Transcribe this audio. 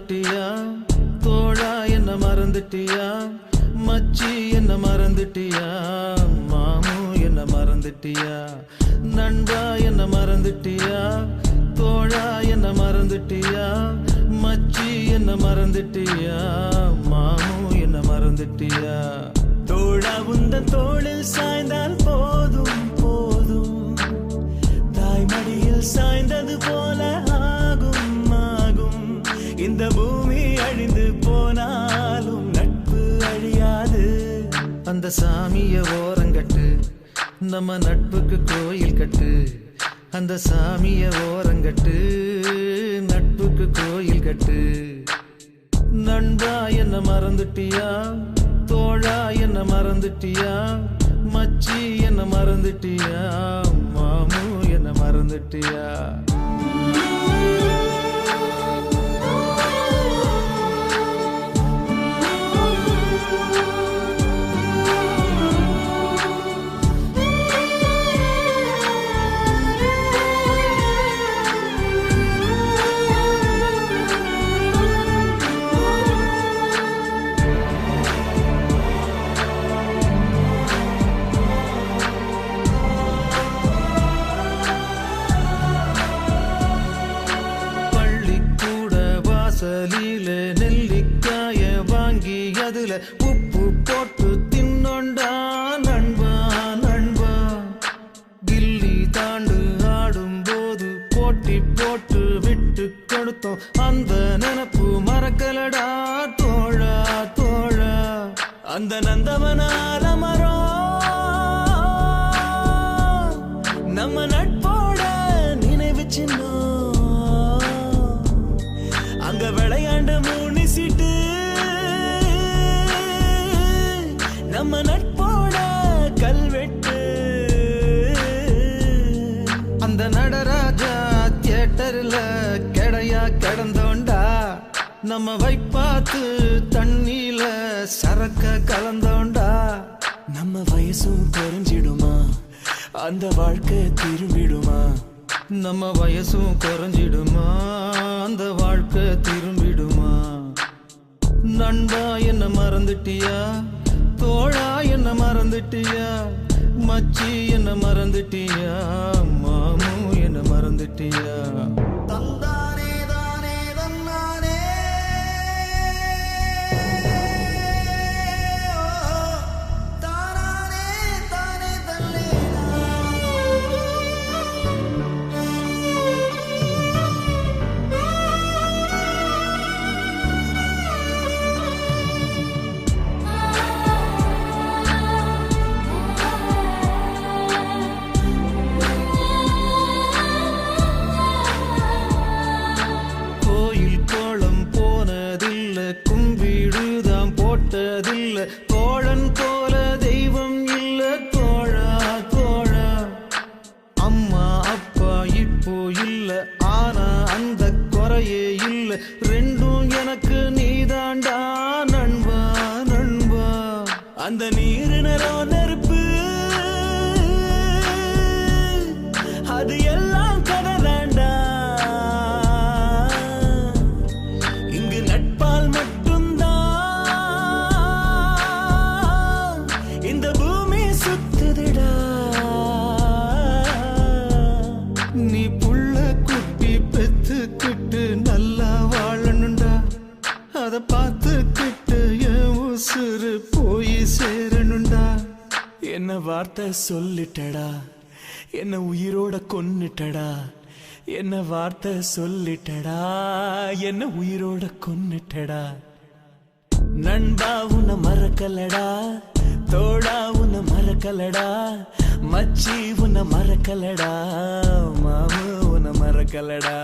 மறந்துட்டியா தோழா என்ன மறந்துட்டியா மச்சி என்ன மறந்துட்டியா மாமு என்ன மறந்துட்டியா நண்பா என்ன மறந்துட்டியா தோழா என்ன மறந்துட்டியா மச்சி என்ன மறந்துட்டியா மாமு என்ன மறந்துட்டியா தோழா உந்தன் தோளில் சாய்ந்தால் போதும் போதும் தாய்மடியில் சாய்ந்தது போல ஆகும் ஆகும் இந்த பூமி அழிந்து போனாலும் நட்பு அழியாது அந்த சாமிய ஓரங்கட்டு நம்ம நட்புக்கு கோயில் கட்டு அந்த சாமிய ஓரங்கட்டு நட்புக்கு கோயில் கட்டு நண்பா என்ன மறந்துட்டியா தோழா என்ன மறந்துட்டியா மச்சி என்ன மறந்துட்டியா மாமு என்ன மறந்துட்டியா நெல்லிக்காய வாங்கி அதுல உப்பு போட்டு தின்னொண்டா நண்பா நண்பா கில்லி தாண்டு ஆடும் போது போட்டி போட்டு விட்டு கொடுத்தோம் அந்த நினப்பு மறக்கலடா தோழா தோழா அந்த நந்தவனால மரம் நம்ம நட்போட நினைவு சின்னம் அங்க விளையாண்ட மூணு சீட்டு நம்ம நட்போட கல்வெட்டு அந்த நடராஜா தியேட்டர்ல கிடையா கிடந்தோண்டா நம்ம வைப்பாத்து தண்ணியில சரக்க கலந்தோண்டா நம்ம வயசும் குறைஞ்சிடுமா அந்த வாழ்க்கை திரும்பிடுமா நம்ம வயசும் குறைஞ்சிடுமா அந்த வாழ்க்கை திரும்பிடுமா நண்பா என்ன மறந்துட்டியா தோழா என்ன மறந்துட்டியா மச்சி என்ன மறந்துட்டியா மாமு என்ன மறந்துட்டியா கும்பிடுதாம் போட்டதில்ல தோழன் போல தெய்வம் இல்ல தோழா தோழா அம்மா அப்பா இப்போ இல்ல ஆனா அந்த குறையே இல்ல ரெண்டும் எனக்கு நீதாண்டா நண்பா நண்பா அந்த நீர் நிறம் நெருப்பு அது எல்லாம் கதறாண்டா இங்கு நட்பால் மட்டும்தான் இந்த பூமி சுத்துதுடா நீ புள்ள குட்டி பெத்துக்கிட்டு நல்லா வாழணுண்டா அத பார்த்துக்கிட்டு என் உசுறு போய் சேரணுண்டா என்ன வார்த்தை சொல்லிட்டடா என்ன உயிரோட கொன்னுட்டடா என்ன வார்த்தை சொல்லிட்டடா என்ன உயிரோட கொன்னுட்டடா நண்பா உன்னை மறக்கலடா தோழா உன்னை மறக்கலடா மச்சி உன்னை மறக்கலடா மாமு உன்னை மறக்கலடா